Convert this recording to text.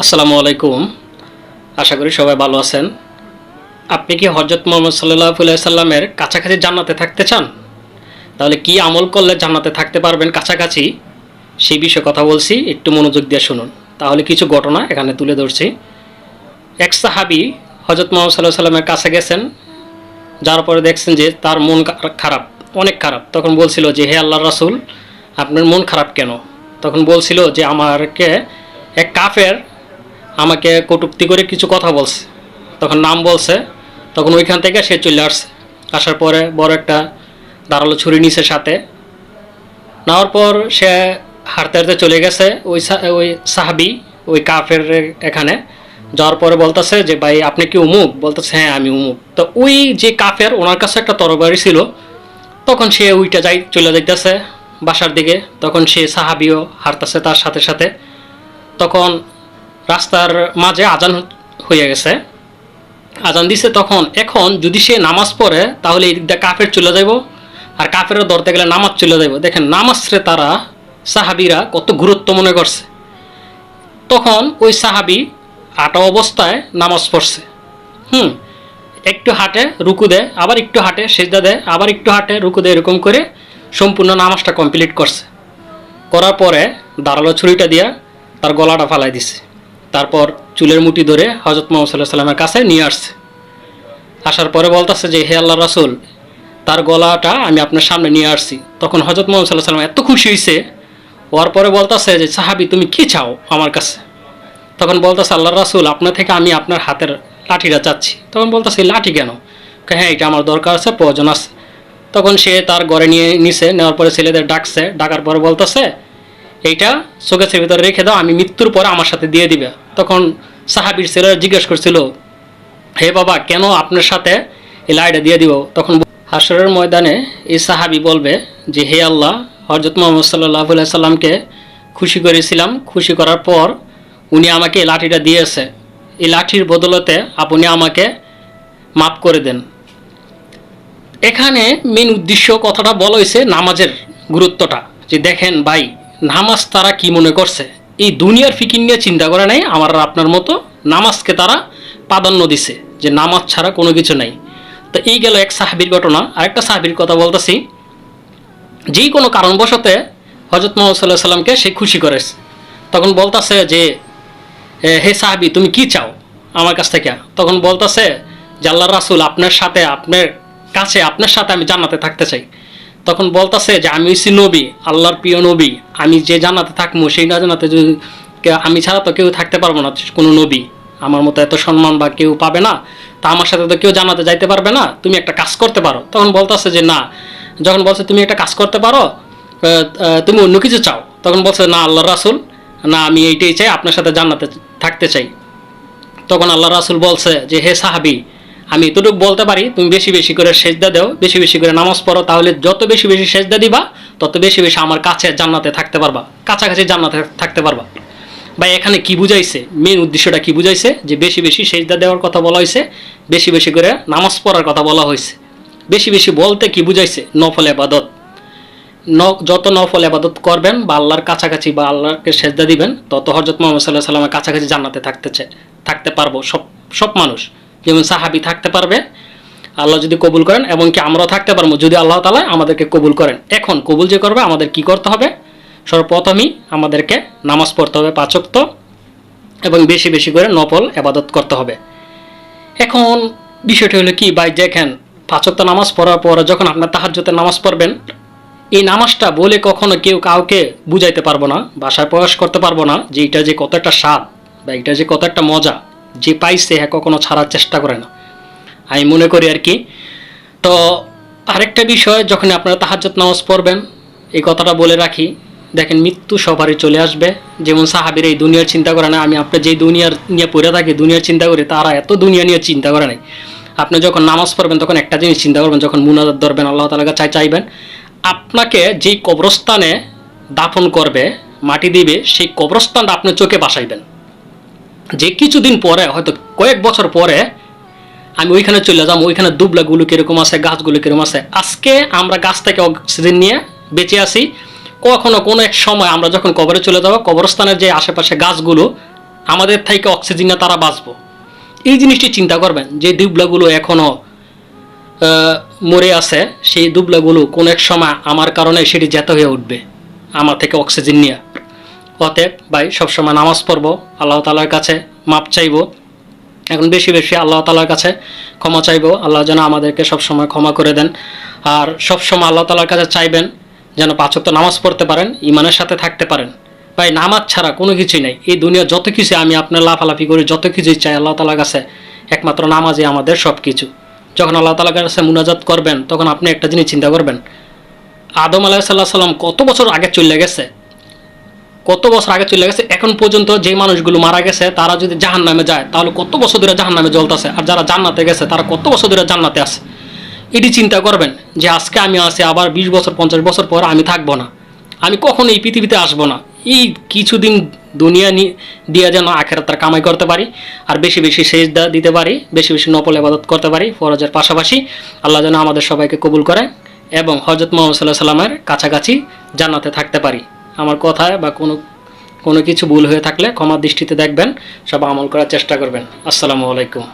আসসালামু আলাইকুম। আশা করি সবাই ভালো আছেন। আপনি কি হযরত মুহাম্মদ সাল্লাল্লাহু আলাইহি সাল্লামের কাছাকাছি জান্নাতে থাকতে চান? তাহলে কি আমল করলে জান্নাতে থাকতে পারবেন কাছাকাছি, সেই বিষয়ে কথা বলছি, একটু মনোযোগ দিয়ে শুনুন। তাহলে কিছু ঘটনা এখানে তুলে ধরছি। এক সাহাবী হযরত মুহাম্মদ সাল্লাল্লাহু আলাইহি সাল্লামের কাছে গেছেন, যার পরে দেখছেন যে তার মন খারাপ, অনেক খারাপ। তখন বলছিল যে, হে আল্লাহর রাসূল, আপনার মন খারাপ কেন? তখন বলছিল যে, আমাকে এক কাফের আমাকে কটূক্তি করে কিছু কথা বলছে। তখন নাম বলছে। তখন ওইখান থেকে সে চলে আসছে। আসার পরে বড় একটা ধারালো ছুরি নিছে সাথে। নেওয়ার পর সে হাঁটতে হাঁটতে চলে গেছে ওই সাহাবি ওই কাফের এখানে। যাওয়ার পরে বলতেছে যে, ভাই আপনি কি উমুক? বলতেছে, হ্যাঁ আমি উমুক। তো ওই যে কাফের, ওনার কাছে একটা তরবারি ছিল। তখন সে ওইটা চলে যাইতেছে বাসার দিকে। তখন সে সাহাবিও হাঁটতেছে তার সাথে সাথে। তখন রাস্তার মাঝে আজান হয়ে গেছে, আজান দিছে। তখন এখন যদি সে নামাজ পড়ে তাহলে এই দিক দিয়ে কাফের চলে যাব, আর কাফেরও ধরতে গেলে নামাজ চলে যাব। দেখেন নামাজরে তারা সাহাবিরা কত গুরুত্ব মনে করছে। তখন ওই সাহাবি হাঁটা অবস্থায় নামাজ পড়ছে। একটু হাঁটে রুকু দেয়, আবার একটু হাঁটে সেজদা দেয়, আবার একটু হাঁটে রুকু দেয়, এরকম করে সম্পূর্ণ নামাজটা কমপ্লিট করছে। করার পরে ধারালো ছুরিটা দিয়া তার গলাটা ফালাই দিছে। তারপর চুলের মুঠি ধরে হযরত মুহাম্মদ সাল্লাল্লাহু আলাইহি সাল্লামের কাছে নিয়ে আসছে। আসার পরে বলতেছে যে, হে আল্লাহর রাসূল, তার গলাটা আমি আপনার সামনে নিয়ে আসছি। তখন হযরত মুহাম্মদ সাল্লাল্লাহু আলাইহি সাল্লাম এত খুশি হয়েছে, হওয়ার পরে বলতেছে যে, সাহাবী তুমি কি চাও আমার কাছে? তখন বলতেছে, আল্লাহর রাসূল, আপনার থেকে আমি আপনার হাতের লাঠিটা চাচ্ছি। তখন বলতেছে, লাঠি কেন? হ্যাঁ এটা আমার দরকার আছে, প্রয়োজন আছে। তখন সে তার ঘরে নিছে, নেওয়ার পরে ছেলেদের ডাকছে। ডাকার পরে বলতেছে, এইটা শোকেসের ভিতরে রেখে দাও, আমি মৃত্যুর পরে আমার সাথে দিয়ে দিবে। তখন সাহাবীর ছেলেরা জিজ্ঞেস করছিল, হে বাবা কেন আপনার সাথে এই লাইটা দিয়ে দিব? তখন হাসরের ময়দানে এই সাহাবী বলবে যে, হে আল্লাহ, হযরত মুহাম্মদ সাল্লাল্লাহু আলাইহি সাল্লামকে খুশি করেছিলাম, খুশি করার পর উনি আমাকে এই লাঠিটা দিয়েছে, এই লাঠির বদলতে আপনি আমাকে মাফ করে দেন। এখানে মেন উদ্দেশ্য কথাটা বলা হয়েছে নামাজের গুরুত্বটা, যে দেখেন ভাই নামাজ তারা কি মনে করছে, এই দুনিয়ার ফিকির নিয়ে চিন্তা করে নাই। আমার আপনার মতো নামাজকে তারা প্রাধান্য দিছে, যে নামাজ ছাড়া কোনো কিছু নাই। তো এই গেল এক সাহাবীর ঘটনা। আরেকটা সাহাবীর কথা বলতেছি। যেই কোনো কারণবশতে হযরত মুহাম্মদ সাল্লাল্লাহু আলাইহি সাল্লামকে সে খুশি করেছে। তখন বলতেছে যে, হে সাহাবী তুমি কি চাও আমার কাছ থেকে? তখন বলতেছে যে, আল্লাহর রাসূল, আপনার সাথে আপনার সাথে আমি জান্নাতে থাকতে চাই। তখন বলতেছে যে, আমি হচ্ছি নবী, আল্লাহর প্রিয় নবী, আমি যে জান্নাতে থাকবো সেই জান্নাতে যদি আমি ছাড়া তো কেউ থাকতে পারবো না, কোনো নবী আমার মতো এত সম্মান বা কেউ পাবে না, তা আমার সাথে তো কেউ জান্নাতে যাইতে পারবে না, তুমি একটা কাজ করতে পারো। তখন বলতেছে যে না। যখন বলছে তুমি একটা কাজ করতে পারো, তুমি অন্য কিছু চাও, তখন বলছে না আল্লাহর রাসূল, না আমি এইটাই চাই, আপনার সাথে জান্নাতে থাকতে চাই। তখন আল্লাহর রাসূল বলছে যে, হে সাহাবী, আমি এতটুকু বলতে পারি, তুমি বেশি বেশি করে সেজদা দাও, বেশি বেশি করে নামাজ পড়ো, তাহলে যত বেশি বেশি সেজদা দিবা তত বেশি বেশি আমার কাছে জান্নাতে থাকতে পারবা, কাছাকাছি জান্নাতে থাকতে পারবা। ভাই এখানে কি বুঝাইছে, মেন উদ্দেশ্যটা কি বুঝাইছে? যে বেশি বেশি সেজদা দেওয়ার কথা বলা হয়েছে, বেশি বেশি করে নামাজ পড়ার কথা বলা হয়েছে। বেশি বেশি বলতে কি বুঝাইছে? নফল ইবাদত। যত নফল ইবাদত করবেন বা আল্লাহর কাছাকাছি বা আল্লাহকে সেজদা দিবেন, তত হযরত মুহাম্মদ সাল্লাল্লাহু আলাইহি সাল্লামের কাছাকাছি জান্নাতে থাকতে পারবো সব মানুষ। যেমন সাহাবী থাকতে পারবে আল্লাহ যদি কবুল করেন, এবং কি আমরাও থাকতে পারবো যদি আল্লাহ তাআলা আমাদেরকে কবুল করেন। এখন কবুল যে করবে, আমাদের কি করতে হবে? সর্বপ্রথমই আমাদেরকে নামাজ পড়তে হবে 5 ওয়াক্ত, এবং বেশি বেশি করে নফল ইবাদত করতে হবে। এখন বিষয়টা হলো কি ভাই, দেখেন 5 ওয়াক্ত নামাজ পড়ার পর যখন আপনার তাহাজ্জুদের নামাজ পড়বেন, এই নামাজটা বলে কখনো কেউ কাউকে বুঝাইতে পারবো না, ভাষায় প্রকাশ করতে পারবো না যে এটা যে কত একটা স্বাদ বা এটা যে কত একটা মজা, যে পাইছে হ্যাঁ কখনো ছাড়ার চেষ্টা করে না, আমি মনে করি আর কি। তো আরেকটা বিষয়, যখন আপনারা তাহাজ্জুদ নামাজ পড়বেন, এই কথাটা বলে রাখি, দেখেন মৃত্যু সবারই চলে আসবে। যেমন সাহাবীরা এই দুনিয়ার চিন্তা করে না, আমি আপনার যে দুনিয়ার নিয়ে পড়ে থাকি, দুনিয়ার চিন্তা করি, তারা এত দুনিয়া নিয়ে চিন্তা করে নাই। আপনি যখন নামাজ পড়বেন তখন একটা জিনিস চিন্তা করবেন, যখন মুনাজাত ধরবেন আল্লাহ তাআলার কাছে চাইবেন, আপনাকে যেই কবরস্থানে দাফন করবে, মাটি দিবে, সেই কবরস্থানটা আপনার চোখে বাসাইবেন, যে কিছুদিন পরে হয়তো কয়েক বছর পরে আমি ওইখানে চলে যাবো, ওইখানে দুবলাগুলো কীরকম আছে, গাছগুলো কীরকম আছে। আজকে আমরা গাছ থেকে অক্সিজেন নিয়ে বেঁচে আছি, কখনো কোনো এক সময় আমরা যখন কবরে চলে যাব, কবরস্থানের যে আশেপাশে গাছগুলো আমাদের থেকে অক্সিজেনে তারা বাঁচবো। এই জিনিসটি চিন্তা করবেন যে দুবলাগুলো এখনও মরে আছে, সেই দুবলাগুলো কোন এক সময় আমার কারণে সেটি যেতে হয়ে উঠবে আমার থেকে অক্সিজেন নিয়ে। অতএব ভাই সবসময় নামাজ পড়বো, আল্লাহ তাআলার কাছে মাপ চাইবো, এখন বেশি বেশি আল্লাহ তাআলার কাছে ক্ষমা চাইবো, আল্লাহ যেন আমাদেরকে সবসময় ক্ষমা করে দেন। আর সবসময় আল্লাহ তাআলার কাছে চাইবেন যেন 5 ওয়াক্ত নামাজ পড়তে পারেন, ইমানের সাথে থাকতে পারেন। ভাই নামাজ ছাড়া কোনো কিছুই নাই এই দুনিয়া, যত কিছু আমি আপনার লাফালাফি করি, যত কিছুই চাই আল্লাহ তাআলার কাছে, একমাত্র নামাজই আমাদের সব কিছু। যখন আল্লাহ তাআলার কাছে মুনাজাত করবেন তখন আপনি একটা জিনিস চিন্তা করবেন, আদম আলাইহিস সালাম কত বছর আগে চলে গেছে, কত বছর আগে চলে গেছে, এখন পর্যন্ত যে মানুষগুলো মারা গেছে তারা যদি জাহান্নামে যায় তাহলে কত বছর ধরে জাহান্নামে জ্বলতেছে, আর যারা জান্নাতে গেছে তারা কত বছর ধরে জান্নাতে আছে। এটি চিন্তা করবেন যে আজকে আমি আছি, আবার 20 বছর 50 বছর পর আমি থাকবো না, আমি কখনো এই পৃথিবীতে আসবো না। এই কিছুদিন দুনিয়া দিয়ে যেন আখিরাতের কামাই করতে পারি, আর বেশি বেশি সেজদা দিতে পারি, বেশি বেশি নফল ইবাদত করতে পারি ফরজের পাশাপাশি। আল্লাহ যেন আমাদের সবাইকে কবুল করে এবং হযরত মুহাম্মদ সাল্লাল্লাহু আলাইহি সাল্লামের কাছাকাছি জান্নাতে থাকতে পারি। আমার কথায় বা কোনো কিছু ভুল হয়ে থাকলে ক্ষমার দৃষ্টিতে দেখবেন, সব আমল করার চেষ্টা করবেন। আসসালামু আলাইকুম।